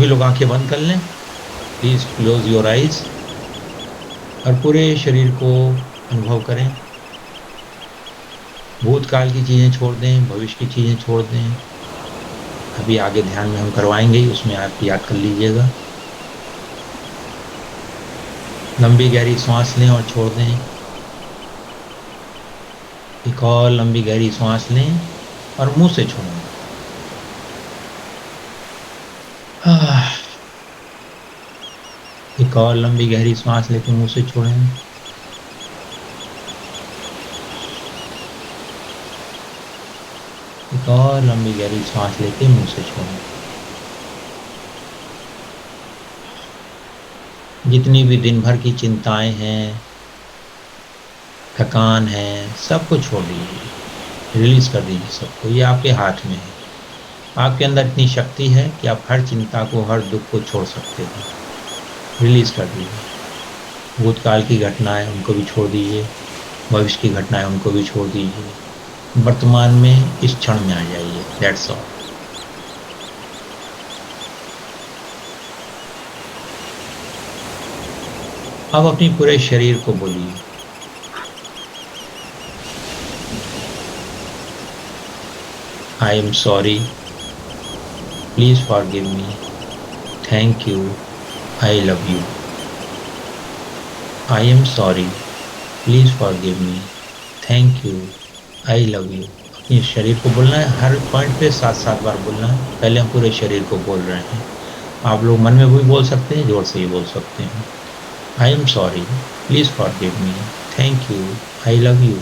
सभी लोग आंखें बंद कर लें। प्लीज क्लोज योर आइज और पूरे शरीर को अनुभव करें। भूतकाल की चीजें छोड़ दें, भविष्य की चीजें छोड़ दें। अभी आगे ध्यान में हम करवाएंगे ही, उसमें आप याद कर लीजिएगा। लंबी गहरी सांस लें और छोड़ दें। एक और लंबी गहरी सांस लें और मुंह से छोड़ें। एक और लंबी गहरी सांस लेकर मुंह से छोड़ें। एक और लंबी गहरी सांस लेके मुंह से छोड़ें। जितनी भी दिन भर की चिंताएं हैं, थकान है, सबको छोड़ दीजिए, रिलीज कर दीजिए सबको। ये आपके हाथ में है। आपके अंदर इतनी शक्ति है कि आप हर चिंता को, हर दुख को छोड़ सकते हो। रिलीज कर दीजिए। भूतकाल की घटनाएं, उनको भी छोड़ दीजिए। भविष्य की घटनाएं, उनको भी छोड़ दीजिए। वर्तमान में इस क्षण में आ जाइए। That's all. अब अपनी पूरे शरीर को बोलिए, आई am sorry, please forgive me, thank you, I love you. I am sorry, please forgive me, thank you, I love you. अपने शरीर को बोलना है, हर पॉइंट पे 7-7 बार बोलना है। पहले हम पूरे शरीर को बोल रहे हैं। आप लोग मन में भी बोल सकते हैं, जोर से ही बोल सकते हैं। आई am sorry, please forgive me, thank you, I love you.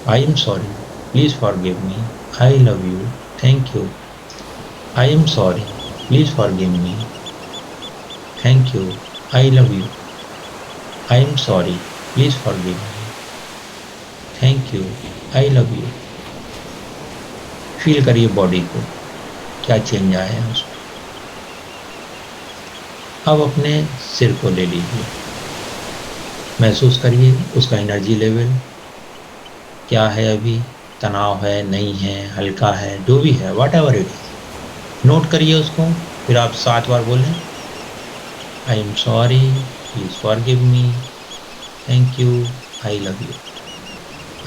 I am sorry, please forgive me, I love you, thank you. I am sorry, please forgive me, thank you, I love you. I am sorry, please forgive me, thank you, I love you. Feel करिए body को, क्या change आया है उसमें। अब अपने सिर को ले लीजिए, महसूस करिए उसका एनर्जी लेवल क्या है। अभी तनाव है, नहीं है, हल्का है, जो भी है, what ever it is, note करिए उसको। फिर आप 7 बार बोलें, आई am sorry, please forgive me, thank you, I love you.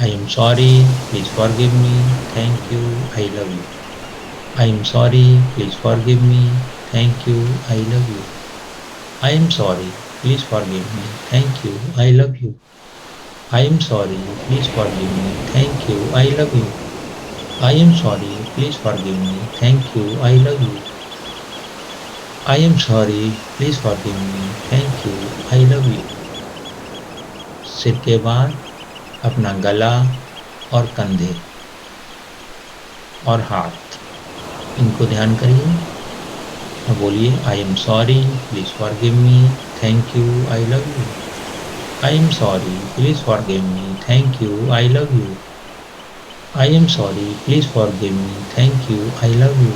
I am sorry, please forgive me, thank you, I love you. I am sorry, please forgive me, thank you, I love you. I am sorry, please forgive me, thank you, I love you. I am sorry, please forgive me, thank you, I love you. I am sorry, please forgive me, thank you, I love you. I am sorry, please forgive me, thank you, I love you. सिर के बाद अपना गला और कंधे और हाथ, इनको ध्यान करिए और बोलिए, आई am sorry, please forgive me, thank you, I love you. I am sorry, please forgive me, thank you, I love you. I am sorry, please forgive me, thank you, I love you.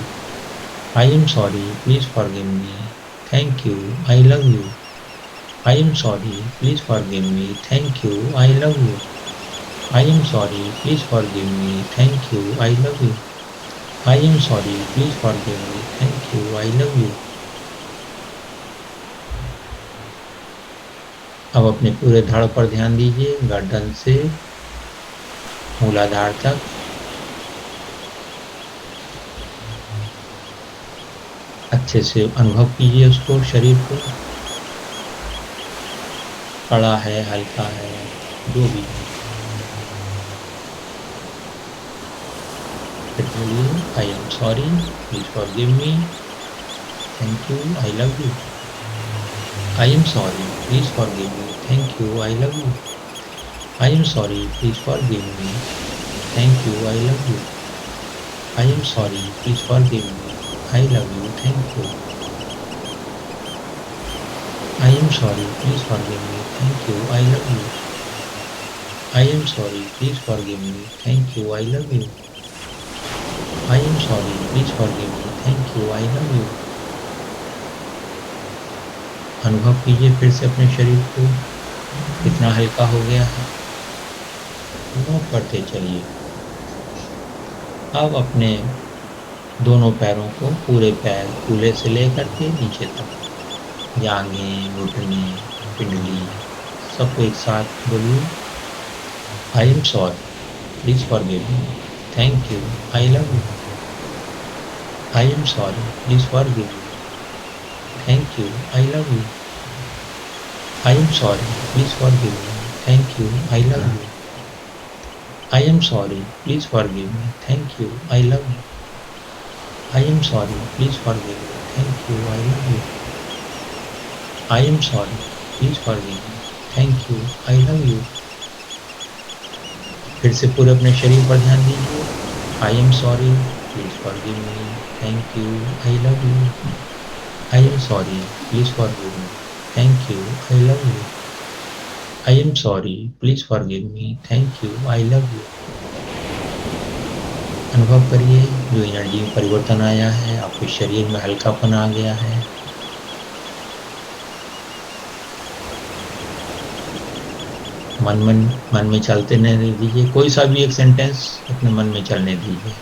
I am sorry, please forgive me, thank you, I love you. I am sorry, please forgive me, thank you, I love you. I am sorry, please forgive me, thank you, I love you. I am sorry, please forgive me, thank you, I love you. अब अपने पूरे धड़ पर ध्यान दीजिए, गर्दन से मूलाधार तक। अच्छे से अनुभव कीजिए उसको, शरीर को, कड़ा है, हल्का है, जो भी है। फिर बोलिए, आई am sorry, please forgive me, thank you, I love you. I am sorry, please forgive me, thank you, I love you. I am sorry, please forgive me, thank you, I love you. I am sorry, please forgive me, I love you, thank you. I am sorry, please forgive me, thank you, I love you. I am sorry, please forgive me, thank you, I love you. I am sorry, please forgive me, thank you, I love you. अनुभव कीजिए फिर से अपने शरीर को, कितना हल्का हो गया है। नोट करते चलिए। अब अपने दोनों पैरों को, पूरे पैर कूल्हे से लेकर के नीचे तक, जांघें, घुटने, पिंडली, सबको एक साथ बोलिए। आई am sorry, please forgive me, thank you, I love you. I am sorry, please forgive me, thank you, I love you. I am sorry, please forgive me, thank you, I love you. I am sorry, please forgive me, thank you, I love you. I am sorry, please forgive me. Thank you, I love you. I am sorry, please forgive me. Thank you, I love you. फिर से पूरे अपने शरीर पर ध्यान दीजिए। I am sorry, please forgive me. Thank you, I love you. I am sorry, please forgive me. Thank you, I love you. I am sorry, please forgive me. Thank you, I love you. अनुभव करिए जो energy में परिवर्तन आया है, आपके शरीर में हल्कापन आ गया है। मन में चलते रहने दीजिए, कोई सा भी एक सेंटेंस अपने मन में चलने दीजिए।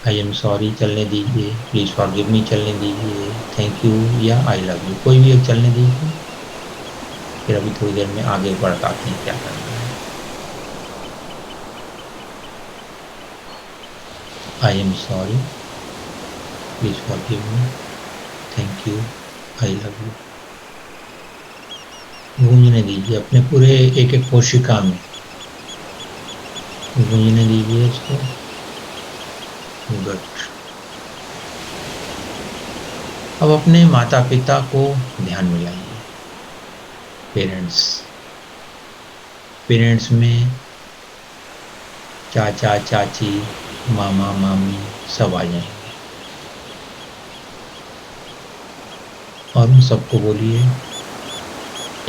आई एम सॉरी चलने दीजिए, प्लीज फॉरगिव मी चलने दीजिए, थैंक यू या आई लव यू, कोई भी एक चलने दीजिए। फिर अभी थोड़ी देर में आगे बढ़ाते हैं क्या करना है। आई am sorry, please forgive me, thank you, I love you. गूंजने दीजिए अपने पूरे एक एक कोशिका में, गूंजने दीजिए इसको। गुड। अब अपने माता पिता को ध्यान में लाइए। पेरेंट्स में चाचा चाची, मामा मामी सब आ जाएंगे और उन सबको बोलिए।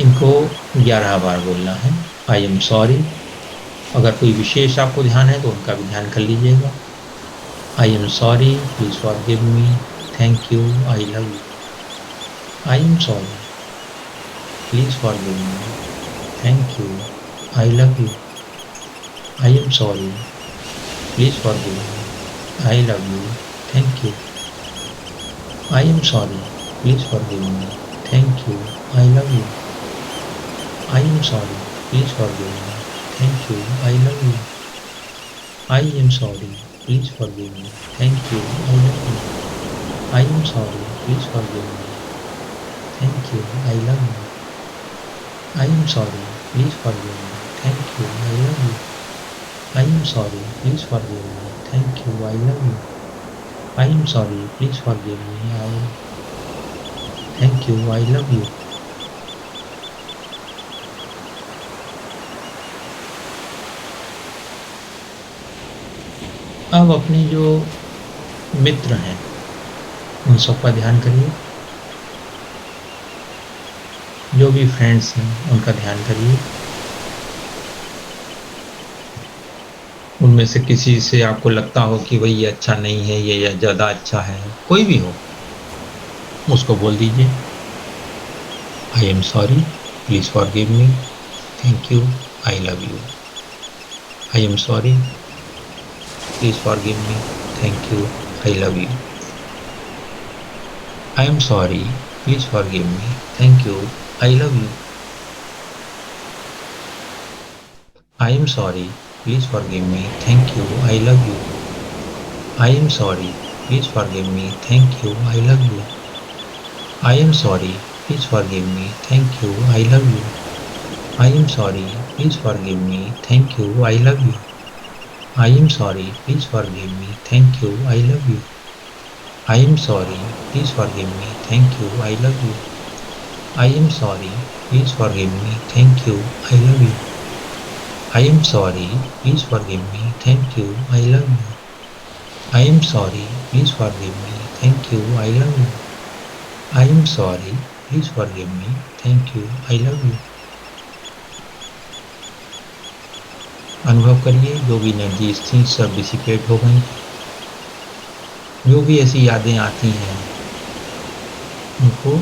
इनको 11 बार बोलना है। आई एम सॉरी, अगर कोई विशेष आपको ध्यान है तो उनका भी ध्यान कर लीजिएगा। आई am sorry, please forgive me, thank you, I love you. I am sorry, please forgive me, thank you, I love you. I am sorry, please forgive me, I love you, thank you. I am sorry, please forgive me, thank you, I love you. I am sorry, please forgive me. Thank you, I love you. I am sorry, please forgive me. Thank you, I love you. I am sorry, please forgive me. Thank you, I love you. I am sorry, please forgive me. Thank you, I love you. I am sorry, please forgive me. Thank you, I love you. I am sorry, please forgive me. Thank you, I love you. अब अपने जो मित्र हैं उन सब का ध्यान करिए। जो भी फ्रेंड्स हैं उनका ध्यान करिए। उनमें से किसी से आपको लगता हो कि भाई ये अच्छा नहीं है, ये ज़्यादा अच्छा है, कोई भी हो, उसको बोल दीजिए आई am sorry, please forgive me, thank you, I love you. I am sorry, please forgive me, thank you, I love you. I am sorry, please forgive me, thank you, I love you. I am sorry, please forgive me, thank you, I love you. I am sorry, please forgive me, thank you, I love you. I am sorry, please forgive me, thank you, I love you. I am sorry, please forgive me, thank you, I love you. I am sorry, please forgive me, thank you, I love you. I am sorry, please forgive me, thank you, I love you. I am sorry, please forgive me, thank you, I love you. I am sorry, please forgive me, thank you, I love you. I am sorry, please forgive me, thank you, I love you. I am sorry, please forgive me, thank you, I love you. अनुभव करिए जो भी energies थी सब dissipate हो गई। जो भी ऐसी यादें आती हैं उनको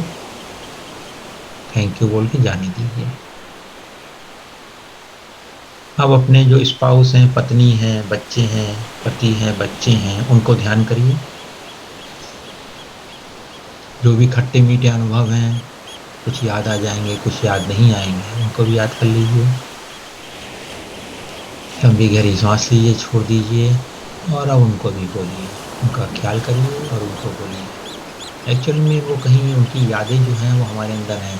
थैंक यू बोल के जाने दीजिए। अब अपने जो स्पाउस हैं, पत्नी हैं, बच्चे हैं, पति हैं, बच्चे हैं, उनको ध्यान करिए। जो भी खट्टे मीठे अनुभव हैं, कुछ याद आ जाएंगे, कुछ याद नहीं आएंगे, उनको भी याद कर लीजिए। लंबी गहरी सांस लीजिए, छोड़ दीजिए, और अब उनको भी बोलिए, उनका ख्याल करिए और उनको बोलिए। एक्चुअली में वो कहीं उनकी यादें जो हैं वो हमारे अंदर हैं,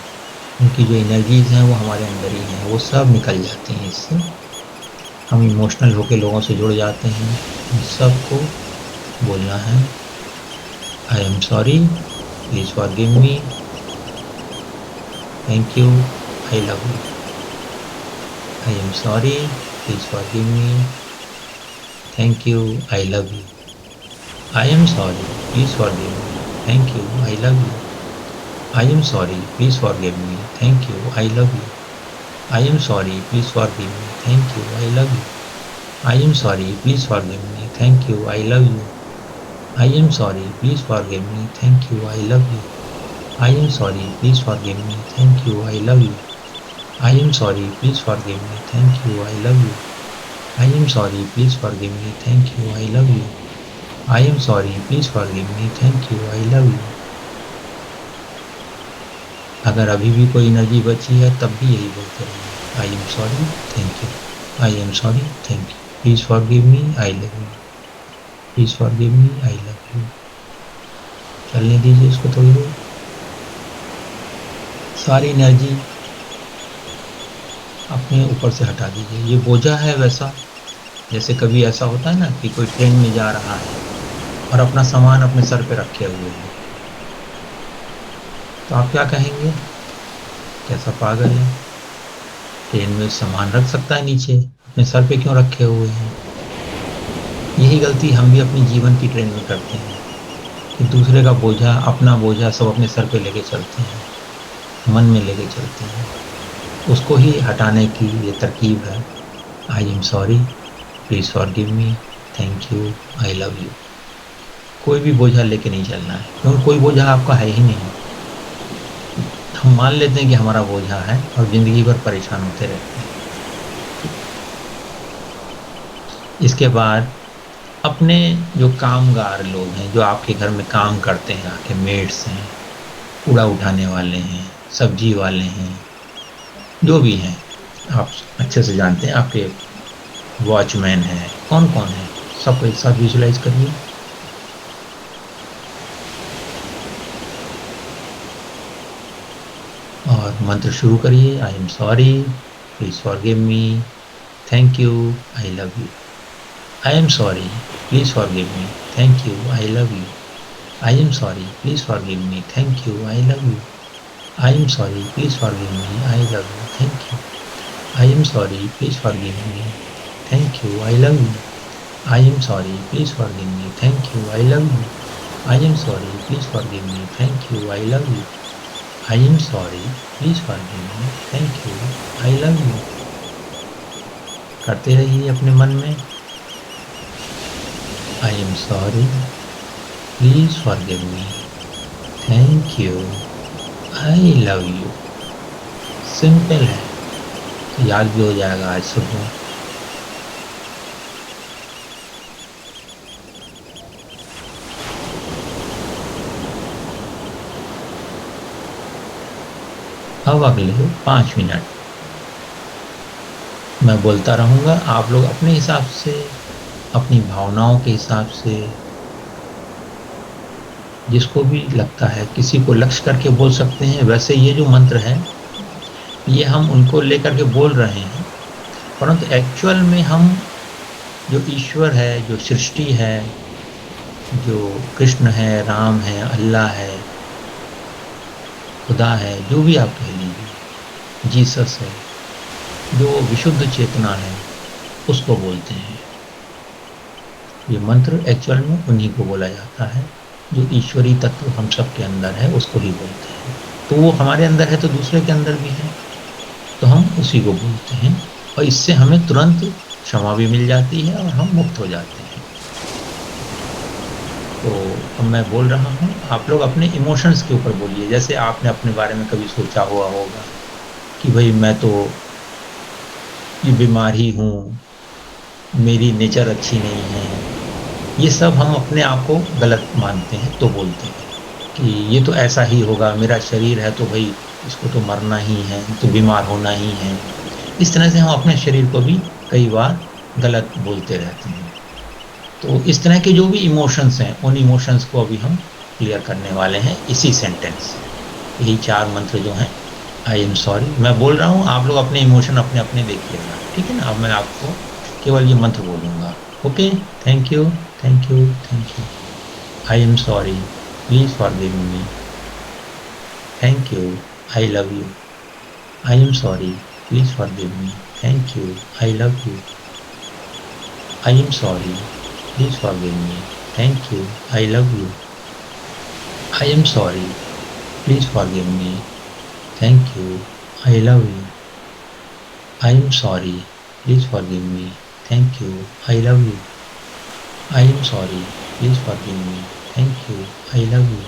उनकी जो एनर्जीज हैं वो हमारे अंदर ही हैं, वो सब निकल जाती हैं इससे। हम इमोशनल होकर लोगों से जुड़ जाते हैं। इन सबको बोलना है, आई am sorry, please forgive me, thank you, I love you. I am sorry, please forgive me, thank you, I love you. I am sorry, please forgive me. Thank you, I love you. I am sorry, please forgive me. Thank you, I love you. I am sorry, please forgive me. Thank you, I love you. I am sorry, please forgive me. Thank you, I love you. I am sorry, please forgive me. Thank you, I love you. I am sorry, please forgive me. Thank you, I love you. I am sorry, please forgive me. Thank you, I love you. I am sorry, please forgive me. Thank you, I love you. I am sorry, please forgive me. Thank you, I love you. अगर अभी भी कोई energy बची है तब भी यही बोलते रहिए, आई am sorry, thank you, I am sorry, thank you, please forgive me, I love you, please forgive me, I love you. चलने दीजिए इसको थोड़ी देर। सारी एनर्जी अपने ऊपर से हटा दीजिए। ये बोझा है, वैसा जैसे कभी ऐसा होता है ना कि कोई ट्रेन में जा रहा है और अपना सामान अपने सर पे रखे हुए हैं, तो आप क्या कहेंगे, कैसा पागल है, ट्रेन में सामान रख सकता है नीचे, अपने सर पे क्यों रखे हुए हैं। यही गलती हम भी अपनी जीवन की ट्रेन में करते हैं कि दूसरे का बोझा, अपना बोझा सब अपने सर पे लेके चलते हैं, मन में लेके चलते हैं। उसको ही हटाने की ये तरकीब है, आई am sorry, please forgive me, thank you, I love you. कोई भी बोझा लेके नहीं चलना है, क्योंकि कोई बोझा आपका है ही नहीं। हम मान लेते हैं कि हमारा बोझा है और ज़िंदगी भर परेशान होते रहते हैं। इसके बाद अपने जो कामगार लोग हैं, जो आपके घर में काम करते हैं, आपके मेड्स हैं, कूड़ा उठाने वाले हैं, सब्जी वाले हैं, जो भी हैं, आप अच्छे से जानते हैं, आपके वॉचमैन हैं, कौन कौन है, सबको एक साथ विजुलाइज करिए। और मंत्र शुरू करिए, आई am sorry, please forgive me, thank you, I love you. I am sorry, please forgive me, thank you, I love you. I am sorry, please forgive me, thank you, I love you. I am sorry, please forgive me, I love you, thank you. I am sorry, please forgive me, thank you, I love you. I am sorry, please forgive me, thank you, I love you. I am sorry, please forgive me, thank you, I love you. I am sorry, please forgive me, thank you, I love you. करते रहिए अपने मन में, आई am sorry, please forgive me, thank you, I love you. Simple है, तो याद भी हो जाएगा आज सुबह। अब अगले 5 मिनट मैं बोलता रहूँगा, आप लोग अपने हिसाब से, अपनी भावनाओं के हिसाब से, जिसको भी लगता है, किसी को लक्ष्य करके बोल सकते हैं। वैसे ये जो मंत्र है, ये हम उनको लेकर के बोल रहे हैं, परंतु एक्चुअल में हम जो ईश्वर है, जो सृष्टि है, जो कृष्ण है, राम है, अल्लाह है, खुदा है, जो भी आप कह लीजिए, जीसस है, जो विशुद्ध चेतना है, उसको बोलते हैं। ये मंत्र एक्चुअल में उन्हीं को बोला जाता है, जो ईश्वरी तत्व हम सब के अंदर है, उसको ही बोलते हैं। तो वो हमारे अंदर है तो दूसरे के अंदर भी है, तो हम उसी को बोलते हैं, और इससे हमें तुरंत क्षमा भी मिल जाती है और हम मुक्त हो जाते हैं। तो अब मैं बोल रहा हूँ, आप लोग अपने इमोशंस के ऊपर बोलिए। जैसे आपने अपने बारे में कभी सोचा हुआ होगा कि भाई मैं तो ये बीमार ही हूँ, मेरी नेचर अच्छी नहीं है, ये सब हम अपने आप को गलत मानते हैं तो बोलते हैं कि ये तो ऐसा ही होगा, मेरा शरीर है तो भाई इसको तो मरना ही है, तो बीमार होना ही है। इस तरह से हम अपने शरीर को भी कई बार गलत बोलते रहते हैं। तो इस तरह के जो भी इमोशंस हैं, उन इमोशंस को अभी हम क्लियर करने वाले हैं इसी सेंटेंस से। यही 4 मंत्र जो हैं, आई एम सॉरी मैं बोल रहा हूँ, आप लोग अपने इमोशन अपने अपने देखिएगा, ठीक है ना। अब मैं आपको केवल ये मंत्र बोलूंगा। Okay, thank you, thank you, thank you. I am sorry, please forgive me. Thank you, I love you. I am sorry, please forgive me. Thank you, I love you. I am sorry, please forgive me. Thank you, I love you. I am sorry, please forgive me. Thank you, I love you. I am sorry, please forgive me. Thank you, I love you. I am sorry, please forgive me. Thank you, I love you.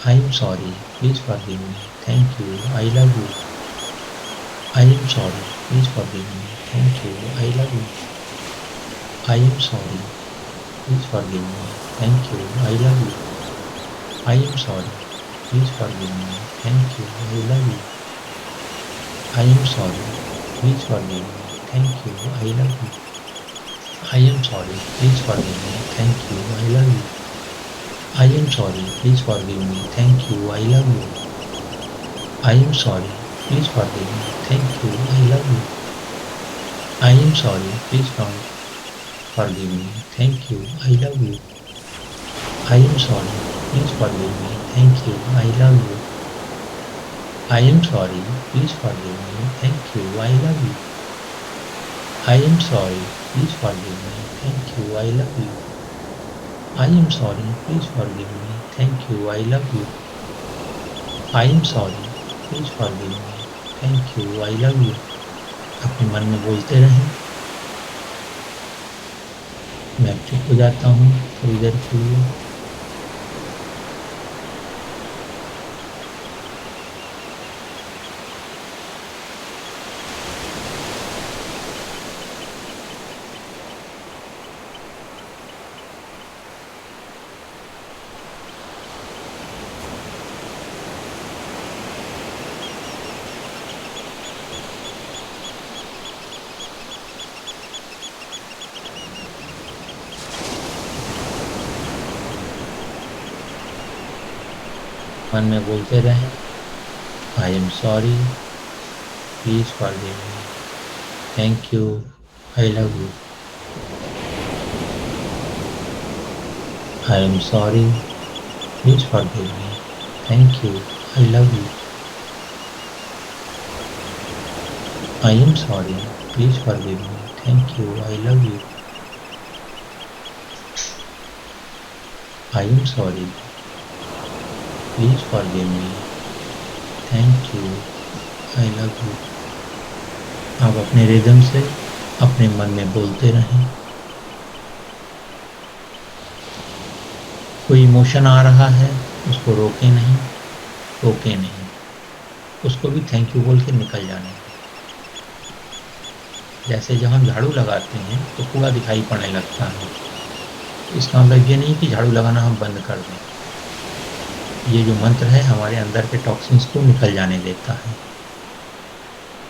I am sorry, please forgive me. Thank you, I love you. I am sorry, please forgive me. Thank you, I love you. I am sorry, please forgive me. Thank you, I love you. I am sorry, please forgive me. Thank you, I love you. I am sorry, please forgive me. Thank you, I love you. I am sorry, please forgive me. Thank you, I love you. I am sorry, please forgive me. Thank you, I love you. I am sorry, please forgive me. Thank you, I love you. I am sorry, please forgive me. Thank you, I love you. I am sorry, please forgive me. Thank you, I love you. I am sorry, please forgive me. Thank you, I love you. I am sorry, please forgive me. Thank you, I love you. I am sorry, please forgive me. Thank you, I love you. I am sorry, please forgive me. Thank you, I love you. अपने मन में बोलते रहें। मैं चुप हो जाता हूँ थोड़ी देर के लिए। मन में बोलते रहें, आई am sorry, please forgive me. Thank you, I love you. I am sorry, please forgive me. Thank you, I love you. I am sorry, please forgive me. Thank you, I love you. I am sorry, please forgive me. Thank you, I love you. आप अपने rhythm से अपने मन में बोलते रहें। कोई emotion आ रहा है, उसको रोके नहीं, टोके नहीं, उसको भी थैंक यू बोल के निकल जाने दें। जैसे जब हम झाड़ू लगाते हैं तो कूड़ा दिखाई पड़ने लगता है, इसका मतलब ये नहीं कि झाड़ू लगाना हम बंद कर दें। ये जो मंत्र है हमारे अंदर के टॉक्सिन्स को निकल जाने देता है,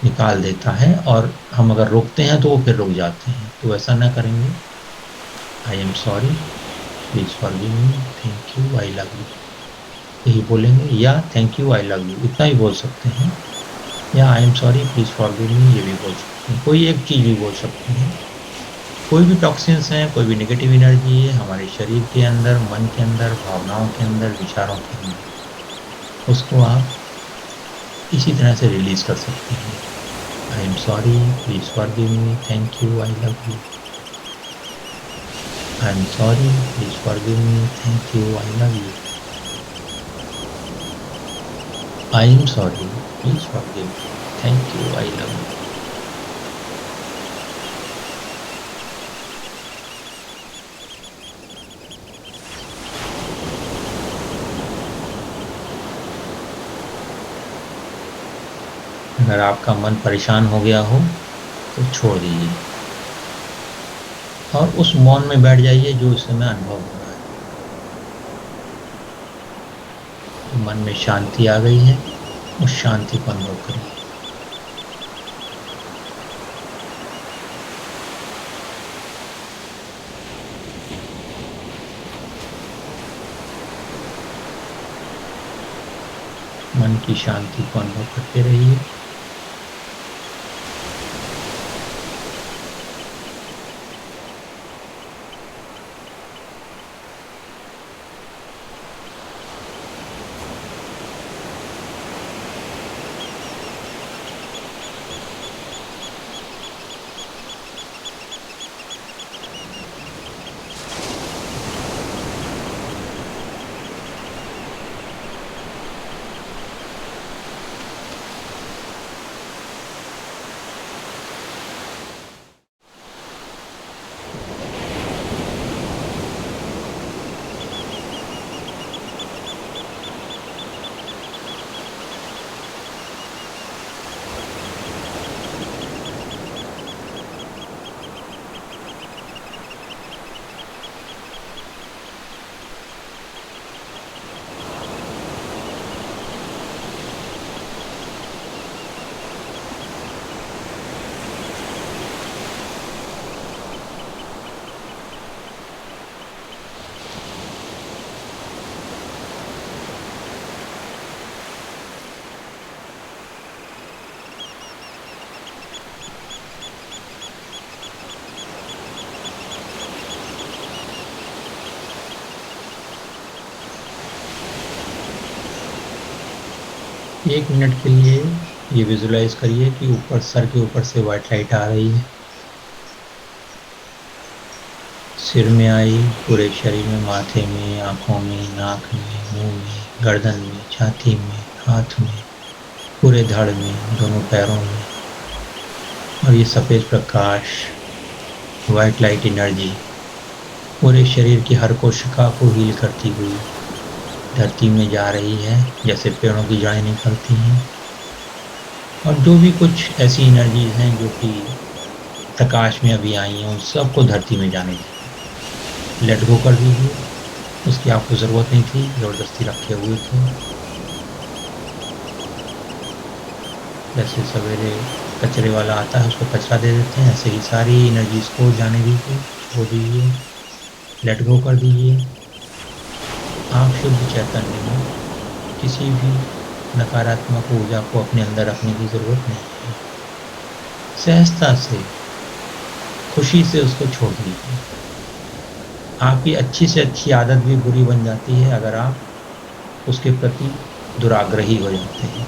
निकाल देता है, और हम अगर रोकते हैं तो वो फिर रुक जाते हैं। तो ऐसा ना करेंगे। आई am sorry, please forgive me. Thank you, I love you, यही बोलेंगे, या thank you, I love you, इतना ही बोल सकते हैं, या आई am sorry, please forgive me, ये भी बोल सकते हैं। कोई एक चीज़ भी बोल सकते हैं। कोई भी टॉक्सिन्स हैं, कोई भी नेगेटिव एनर्जी है हमारे शरीर के अंदर, मन के अंदर, भावनाओं के अंदर, विचारों के अंदर, उसको आप इसी तरह से रिलीज कर सकते हैं। आई am sorry, please forgive me. Thank you, I love you. I am sorry, please forgive me. Thank you, I love you. I am sorry, please forgive me. Thank you, I love you. अगर आपका मन परेशान हो गया हो तो छोड़ दीजिए और उस मौन में बैठ जाइए जो इस समय अनुभव हो रहा है। जो मन में शांति आ गई है, उस शांति को अनुभव करिए। मन की शांति को अनुभव करते रहिए। एक मिनट के लिए ये विजुलाइज करिए कि ऊपर सर के ऊपर से व्हाइट लाइट आ रही है, सिर में आई, पूरे शरीर में, माथे में, आंखों में, नाक में, मुंह में, गर्दन में, छाती में, हाथ में, पूरे धड़ में, दोनों पैरों में। और ये सफेद प्रकाश, व्हाइट लाइट एनर्जी पूरे शरीर की हर कोशिका को हील करती हुई धरती में जा रही है, जैसे पेड़ों की जड़ें निकलती हैं। और जो भी कुछ ऐसी एनर्जीज हैं जो कि प्रकाश में अभी आई हैं, उन सबको धरती में जाने दीजिए। लेट गो कर दीजिए, उसकी आपको ज़रूरत नहीं थी, ज़बरदस्ती रखे हुए थे। जैसे सवेरे कचरे वाला आता है, उसको कचरा दे देते हैं, ऐसे ही सारी एनर्जीज को जाने दीजिए, छोड़ दीजिए, लेट गो कर दीजिए। आप शुद्ध चैतन्य में किसी भी नकारात्मक ऊर्जा को अपने अंदर रखने की ज़रूरत नहीं है। सहजता से, खुशी से उसको छोड़ दीजिए। आपकी अच्छी से अच्छी आदत भी बुरी बन जाती है अगर आप उसके प्रति दुराग्रही हो जाते हैं।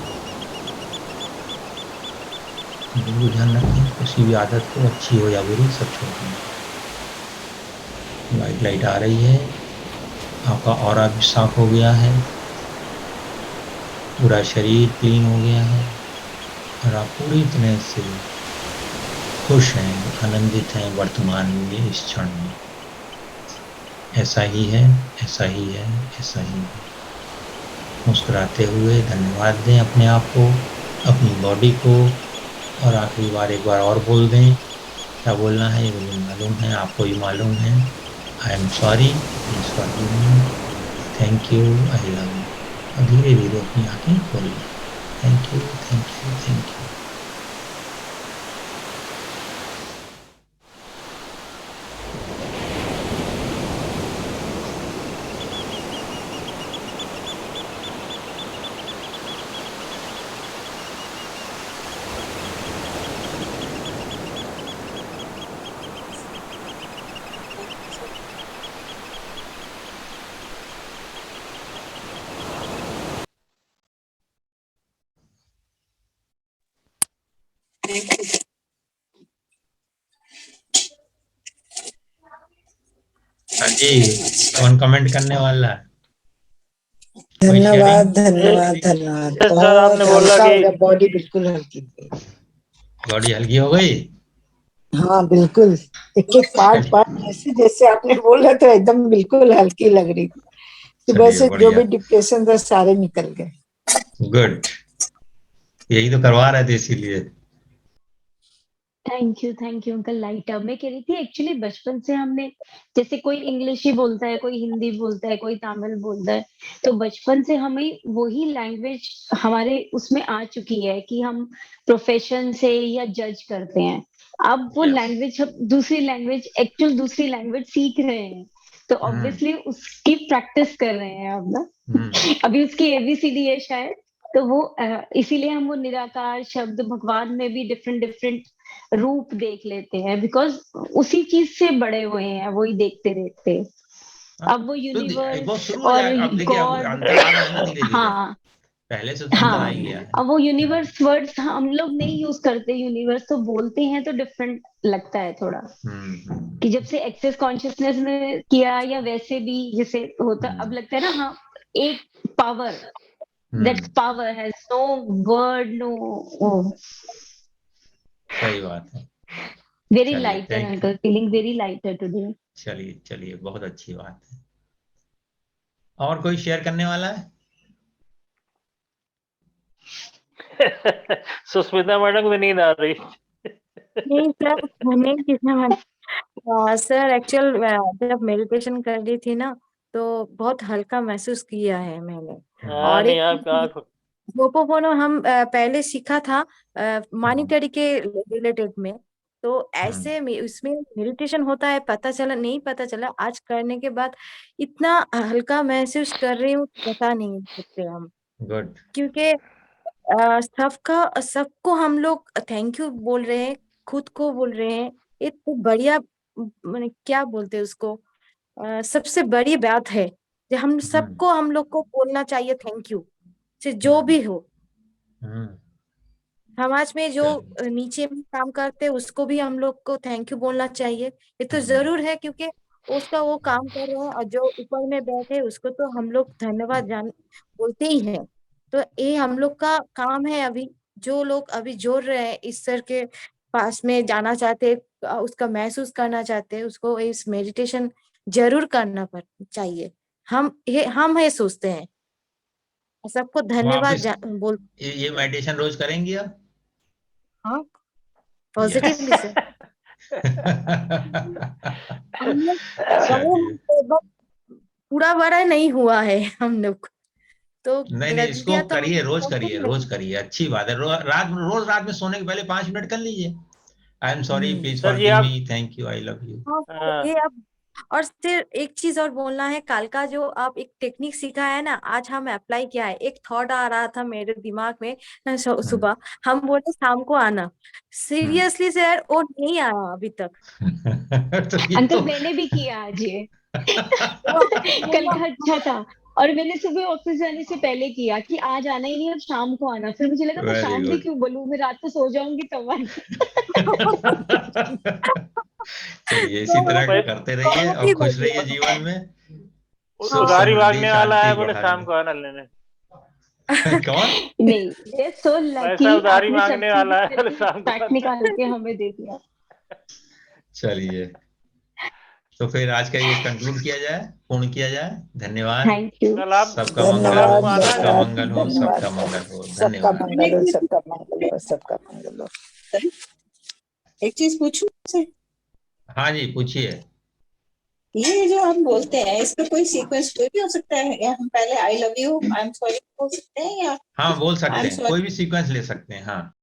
बिल्कुल ध्यान रखें, किसी भी आदत को, अच्छी हो या बुरी, सब छोड़ दें। व्हाइट लाइट आ रही है, आपका ऑरा भी साफ हो गया है, पूरा शरीर क्लीन हो गया है और आप पूरी तरह से खुश हैं, आनंदित हैं वर्तमान में, इस क्षण में। ऐसा ही है, ऐसा ही है, ऐसा ही है। मुस्कुराते हुए धन्यवाद दें अपने आप को, अपनी बॉडी को, और आखिरी बार एक बार और बोल दें। क्या बोलना है ये मुझे मालूम है, आपको भी मालूम है। आई am sorry, please forgive me, thank you, I love you. और धीरे धीरे अपनी आंखें खोलिए। Thank you, thank you, thank you. हाँ जी, कौन कमेंट करने वाला है? धन्यवाद धन्यवाद धन्यवाद। सर आपने बहुत बोला हल्का हो कि गया, बॉडी बिल्कुल हल्की हो गई। बॉडी हल्की हो गई? हाँ बिल्कुल, एक एक पार्ट पार्ट ऐसे जैसे आपने बोला तो एकदम बिल्कुल हल्की लग रही थी। सुबह चलिए से जो बढ़िया, भी डिप्रेशन था सारे निकल गए। गुड। यही तो करवा रहे थे इसीलिए। Thank you uncle. Light up मैं कह रही थी, एक्चुअली बचपन से हमने, जैसे कोई इंग्लिश ही बोलता है, कोई हिंदी बोलता है, कोई तमिल बोलता है, तो बचपन से हमें वही लैंग्वेज हमारे उसमें आ चुकी है कि हम प्रोफेशन से या जज करते हैं। अब वो यस। लैंग्वेज, हम दूसरी लैंग्वेज, एक्चुअल दूसरी लैंग्वेज सीख रहे हैं, तो हम्म। ऑब्वियसली उसकी प्रैक्टिस कर रहे हैं अब ना। हम्म। अभी उसकी एबीसीडी है शायद, तो वो इसीलिए हम वो निराकार शब्द भगवान में भी डिफरेंट डिफरेंट रूप देख लेते हैं, बिकॉज उसी चीज से बड़े हुए हैं, वही देखते देखते। हाँ, अब वो तो वो यूनिवर्स शुरू हो और जाएगा। अब देखिए, अब गॉड, अंतर आ रहा है ना धीरे धीरे। हाँ पहले से तो अंतर आ हाँ, ही गया है। अब वो यूनिवर्स वर्ड्स हम लोग नहीं यूज करते, यूनिवर्स तो बोलते हैं तो डिफरेंट लगता है थोड़ा, कि जब से एक्सेस कॉन्शियसनेस में किया या वैसे भी जैसे होता, अब हम्म। लगता है ना, हाँ, एक power, that hmm. Power has no word, no. सही बात है। वेरी चलिए, lighter thank you. Uncle, feeling very lighter today. चलिए चलिए, बहुत अच्छी बात है। और कोई शेयर करने वाला है? सुस्मिता मैडम को नींद आ रही। नहीं सर, नहीं किसने सर एक्चुअल जब मेडिटेशन कर रही थी ना, तो बहुत हल्का महसूस किया है मैंने। हाँ, और नहीं एक आप होपोपोनो हम पहले सीखा था हम्म। मॉनिटरी के रिलेटेड में। तो हम्म। ऐसे में उसमें मेडिटेशन होता है, पता चला नहीं, पता चला आज करने के बाद इतना हल्का महसूस कर रही हूँ, बता नहीं सकते हम। गुड। क्योंकि सबका सबको हम लोग थैंक यू बोल रहे हैं, खुद को बोल रहे हैं। ये तो बढ़िया, मैंने क्या बोलते हैं उसको, सबसे बड़ी बात है कि हम हम्म। सबको, हम लोग को बोलना चाहिए थैंक यू, से जो हम्म। भी हो। हम्म। समाज में जो चलिए। नीचे में काम करते हैं उसको भी हम लोग को थैंक यू बोलना चाहिए। ये तो हम्म। जरूर है, क्योंकि उसका वो काम कर रहे हैं, और जो ऊपर में बैठे हैं उसको तो हम लोग धन्यवाद जान बोलते ही हैं। तो ये हम लोग का काम है। अभी जो लोग अभी जोड़ रहे हैं, ईश्वर के पास में जाना चाहते हैं, उसका महसूस करना चाहते हैं, उसको इस मेडिटेशन जरूर करना चाहिए। हम ये सोचते हैं, सबको तो आप धन्यवाद इस बोल। ये मेडिटेशन रोज करेंगी आप? हाँ, यस। Positively sir. हम लोग चलिए। पूरा बड़ा नहीं हुआ है हम लोग, तो नहीं नहीं, इसको गलतियां तो हम करिए, रोज करते करिए, ही रोज रहेंगे। करिए, अच्छी बात है। रोज रात में सोने के पहले 5 मिनट कर लीजिए। I am sorry, please sir ji forgive me, आप thank you, I love you. हाँ सर, ये अब और फिर एक चीज और बोलना है, कल का जो आप एक टेक्निक सीखा है ना, आज हम अप्लाई किया है। एक थॉट आ रहा था मेरे दिमाग में ना, हम्म। सुबह हम बोले शाम को आना। हम्म। सीरियसली सर, वो नहीं आया अभी तक। तो ये अंकल तो मैंने भी किया आज ये। वो आपको कल बोलना का अच्छा था, और मैंने सुबह ऑफिस जाने से पहले किया कि आज आना ही नहीं, अब शाम को आना। फिर मुझे लगा मैं वेरी शाम भी गुड। क्यों बोलूं, मैं रात को सो जाऊंगी तब आना। चलिए, इसी तो तरह भाई करते रहिए बहुत और ही खुश रहिए बढ़िया। जीवन में। सुख हाँ उधारी समृद्धि मांगने वाला शांति है, बोले शाम बढ़ाइए। को आना लेने। कौन? नहीं, ये सो पैसा लकी, उधारी आपने सब मांगने चीजें वाला है, बोले करके शाम को फैक्ट आना। निकाल के हमें दे दिया। चलिए, तो फिर आज का ये कंक्लूड किया जाए, पूर्ण किया जाए। धन्यवाद। Thank you. कल आप सबका कल मंगल हो, आपको धन्यवाद, आना है सबका क्या? धन्यवाद, मंगल हो, धन्यवाद। सबका मंगल हो। सबका धन्यवाद। मंगल हो, सबका मंगल हो, सबका मंगल हो। एक चीज पूछूं आपसे? हाँ जी, पूछिए। ये जो हम बोलते हैं, इसका कोई सीक्वेंस कोई भी हो सकता है? या हम पहले आई love you, I am sorry बोल सकते हैं, या हाँ, बोल आई सकते एम हैं, सॉरी? कोई भी सीक्वेंस ले सकते हैं। हाँ।